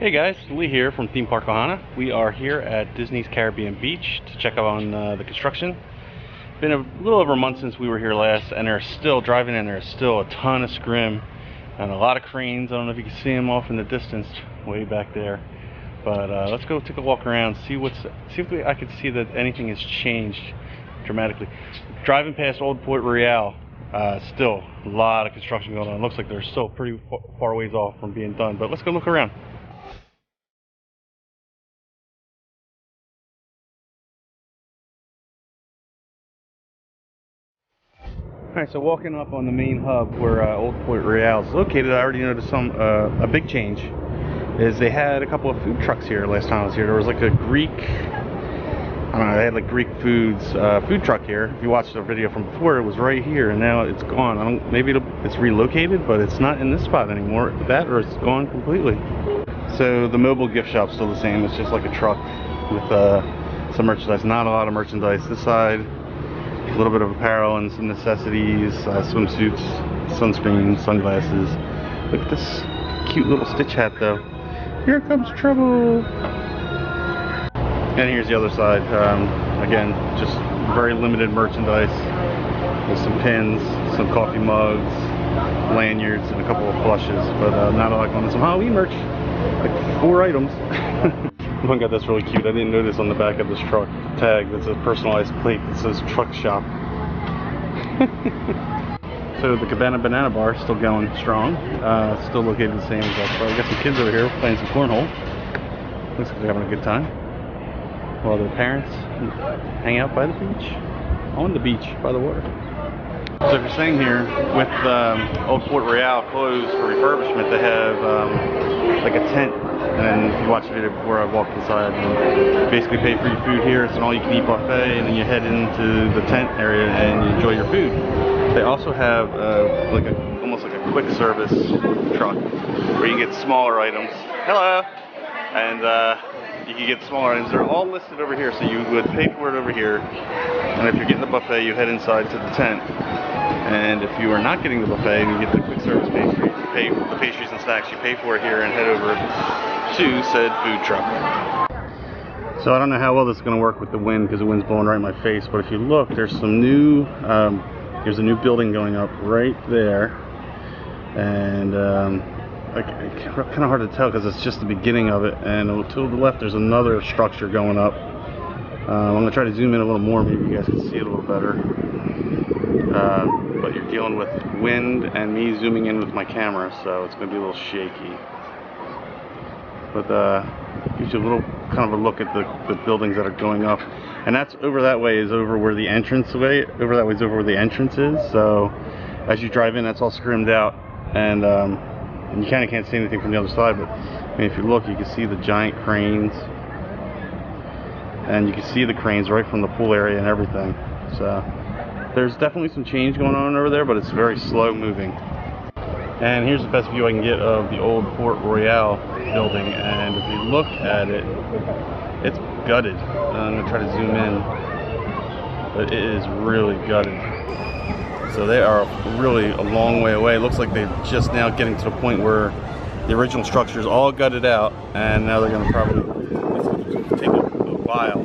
Hey guys, Lee here from Theme Park Ohana. We are here at Disney's Caribbean Beach to check out on the construction. Been a little over a month since we were here last, and there's still, driving in, there's still a ton of scrim and a lot of cranes. I don't know if you can see them off in the distance way back there, but let's go take a walk around, see if I can see that anything has changed dramatically. Driving past Old Port Royale, still a lot of construction going on. Looks like they're still pretty far ways off from being done, but let's go look around. Alright, so walking up on the main hub where Old Port Royale is located, I already noticed a big change is they had a couple of food trucks here last time I was here. There was like a Greek, I don't know, they had like Greek foods food truck here. If you watched the video from before, it was right here, and now it's gone. Maybe it's relocated, but it's not in this spot anymore. That, or it's gone completely. So the mobile gift shop's still the same. It's just like a truck with some merchandise. Not a lot of merchandise this side. A little bit of apparel and some necessities, swimsuits, sunscreen, sunglasses. Look at this cute little Stitch hat though. Here comes trouble! And here's the other side. Again, just very limited merchandise. With some pins, some coffee mugs, lanyards, and a couple of plushes. But not a lot going on. Some Halloween merch. Like 4 items. One guy that's really cute. I didn't notice on the back of this truck tag that's a personalized plate that says truck shop. So the Cabana Banana Bar is still going strong. Still located the same as that bar. We got some kids over here playing some cornhole. Looks like they're having a good time. While their parents hang out by the beach. On the beach, by the water. So if you're staying here with Old Port Royale closed for refurbishment, they have like a tent. And if you watched the video before, I walked inside and basically pay for your food here. It's an all-you-can-eat buffet, and then you head into the tent area and you enjoy your food. They also have almost like a quick service truck where you get smaller items. Hello! And you can get smaller items. They're all listed over here, so you would pay for it over here. And if you're getting the buffet, you head inside to the tent. And if you are not getting the buffet and you get the quick service pastries, you pay the pastries and snacks, you pay for it here and head over to said food truck. So I don't know how well this is going to work with the wind because the wind's blowing right in my face, but if you look, there's some new, there's a new building going up right there. And kind of hard to tell because it's just the beginning of it, and to the left there's another structure going up. I'm going to try to zoom in a little more, maybe you guys can see it a little better. But you're dealing with wind and me zooming in with my camera, so it's going to be a little shaky. But gives you a little kind of a look at the buildings that are going up. And that's over that way is over where the entrance way, over that way is over where the entrance is. So as you drive in, that's all scrimmed out. And you kind of can't see anything from the other side, but I mean, if you look, you can see the giant cranes. And you can see the cranes right from the pool area and everything. So there's definitely some change going on over there, but it's very slow moving. And here's the best view I can get of the Old Port Royale building. And if you look at it, it's gutted. I'm going to try to zoom in, but it is really gutted. So they are really a long way away. It looks like they're just now getting to the point where the original structure is all gutted out, and now they're going to probably take a while.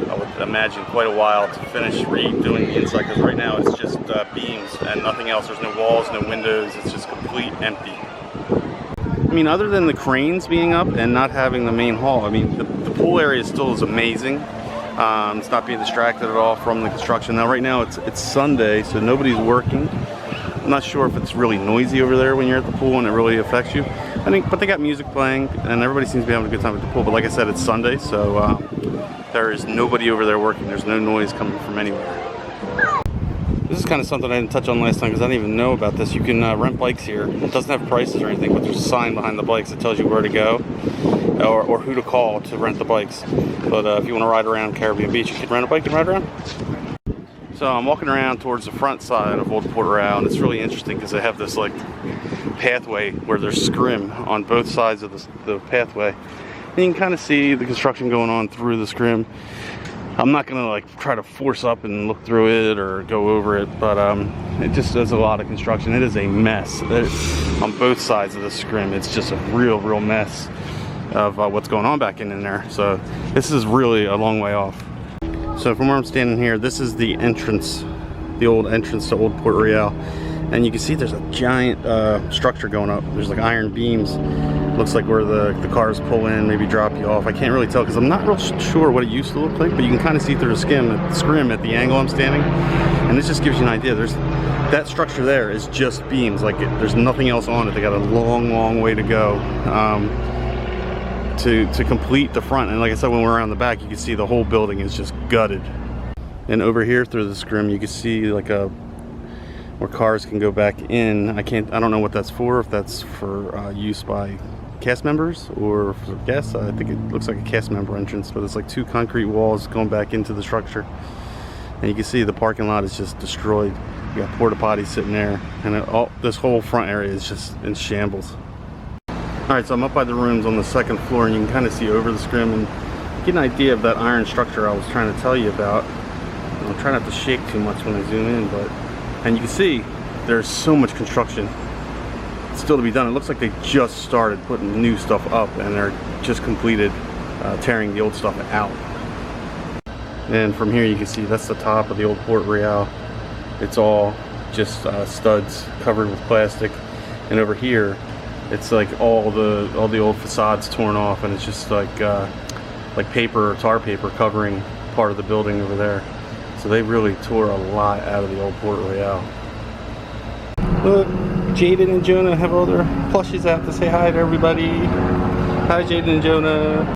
I would imagine quite a while to finish redoing the inside, because right now it's just beams and nothing else. There's no walls, no windows. It's just complete empty. I mean, other than the cranes being up and not having the main hall, I mean, the pool area still is amazing. It's not being distracted at all from the construction. Now, right now it's Sunday, so nobody's working. I'm not sure if it's really noisy over there when you're at the pool and it really affects you. I think, but they got music playing and everybody seems to be having a good time at the pool. But like I said, it's Sunday, so there is nobody over there working. There's no noise coming from anywhere. This is kind of something I didn't touch on last time because I didn't even know about this. You can rent bikes here. It doesn't have prices or anything, but there's a sign behind the bikes that tells you where to go or who to call to rent the bikes. But if you want to ride around Caribbean Beach, you can rent a bike and ride around. So I'm walking around towards the front side of Old Port Royale, and it's really interesting because they have this like pathway where there's scrim on both sides of the pathway. And you can kind of see the construction going on through the scrim. I'm not gonna like try to force up and look through it or go over it, but it just does a lot of construction. It is a mess on both sides of the scrim. It's just a real mess. of what's going on back in there. So this is really a long way off. So from where I'm standing here, this is the entrance, the old entrance to Old Port Royale. And you can see there's a giant structure going up. There's like iron beams. Looks like where the cars pull in, maybe drop you off. I can't really tell because I'm not real sure what it used to look like, but you can kind of see through the scrim at the angle I'm standing. And this just gives you an idea. That structure there is just beams. Like there's nothing else on it. They got a long, long way to go to complete the front. And like I said, when we're around the back, you can see the whole building is just gutted. And over here through the scrim, you can see like where cars can go back in. I don't know what that's for, if that's for use by cast members or for guests. I think it looks like a cast member entrance, but it's like 2 concrete walls going back into the structure. And you can see the parking lot is just destroyed. You got porta potties sitting there, and this whole front area is just in shambles. Alright, so I'm up by the rooms on the 2nd floor, and you can kind of see over the scrim and get an idea of that iron structure I was trying to tell you about. I'm trying not to shake too much when I zoom in, and you can see there's so much construction still to be done. It looks like they just started putting new stuff up, and they're just completed tearing the old stuff out. And from here you can see that's the top of the Old Port Royale. It's all just studs covered with plastic, and over here it's like all the old facades torn off, and it's just like paper or tar paper covering part of the building over there. So they really tore a lot out of the Old Port Royale. Look, Jaden and Jonah have all their plushies out to say hi to everybody. Hi Jaden and Jonah.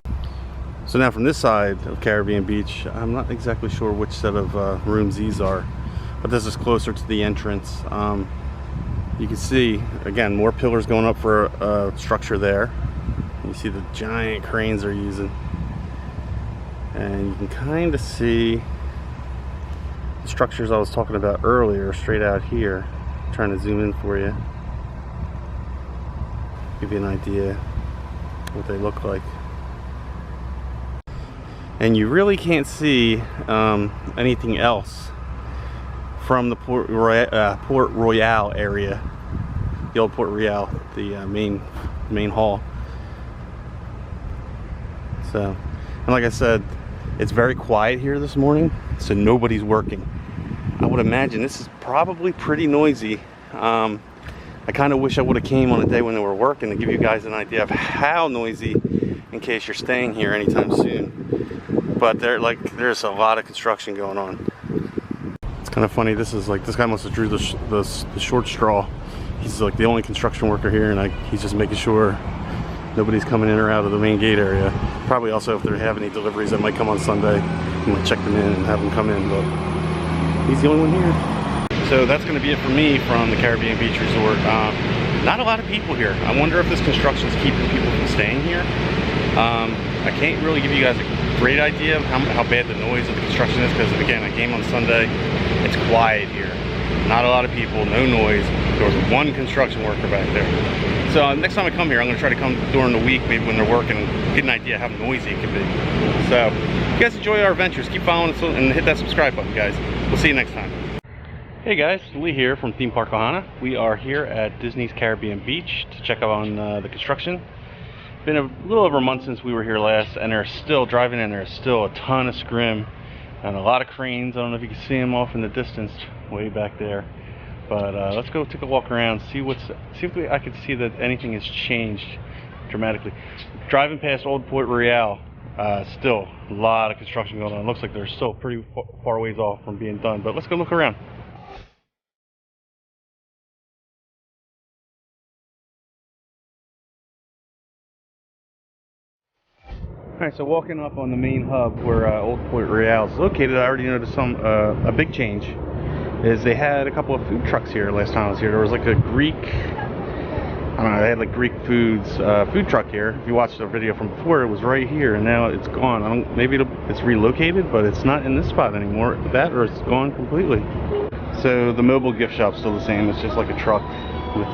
So now from this side of Caribbean Beach, I'm not exactly sure which set of rooms these are, but this is closer to the entrance. You can see, again, more pillars going up for a structure there. You see the giant cranes they're using. And you can kind of see the structures I was talking about earlier straight out here. I'm trying to zoom in for you. Give you an idea what they look like. And you really can't see anything else from the Port Royale area, the Old Port Royale, the main hall. So, and like I said, it's very quiet here this morning, so nobody's working. I would imagine this is probably pretty noisy. I kind of wish I would have came on a day when they were working to give you guys an idea of how noisy, in case you're staying here anytime soon. But there's a lot of construction going on. It's kind of funny. This guy must have drew the short straw. He's like the only construction worker here, and he's just making sure nobody's coming in or out of the main gate area. Probably also if they have any deliveries that might come on Sunday, he might check them in and have them come in, but he's the only one here. So that's going to be it for me from the Caribbean Beach Resort. Not a lot of people here. I wonder if this construction is keeping people from staying here. I can't really give you guys a great idea of how bad the noise of the construction is, because again, I came on Sunday. It's quiet here. Not a lot of people, no noise. There was one construction worker back there. So next time I come here, I'm going to try to come during the week, maybe when they're working, and get an idea how noisy it can be. So if you guys enjoy our adventures, keep following us and hit that subscribe button, guys. We'll see you next time. Hey guys, Lee here from Theme Park Ohana. We are here at Disney's Caribbean Beach to check out on the construction. Been a little over a month since we were here last, and there's still a ton of scrim and a lot of cranes. I don't know if you can see them off in the distance way back there, but let's go take a walk around, see if I can see that anything has changed dramatically. Driving past Old Port Royale, still a lot of construction going on. Looks like they're still pretty far ways off from being done, but let's go look around. Alright, so walking up on the main hub where Old Port Royale is located, I already noticed a big change is they had a couple of food trucks here last time I was here. There was like a Greek, I don't know, they had like Greek foods food truck here. If you watched the video from before, it was right here, and now it's gone. Maybe it's relocated, but it's not in this spot anymore. That, or it's gone completely. So the mobile gift shop's still the same. It's just like a truck with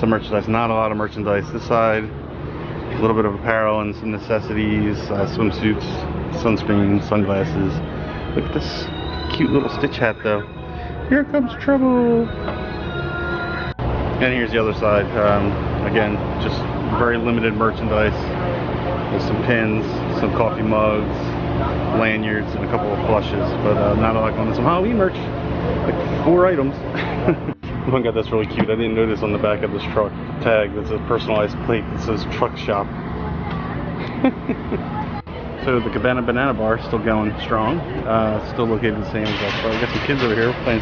some merchandise. Not a lot of merchandise this side. A little bit of apparel and some necessities, swimsuits, sunscreen, sunglasses. Look at this cute little Stitch hat though. Here comes trouble. And here's the other side. Again, just very limited merchandise. There's some pins, some coffee mugs, lanyards, and a couple of plushes, but not a lot going on. Some Halloween merch, like 4 items. One got this really cute. I didn't notice on the back of this truck tag that's a personalized plate that says truck shop. So the Cabana Banana Bar is still going strong. Still located the same as that bar. We got some kids over here playing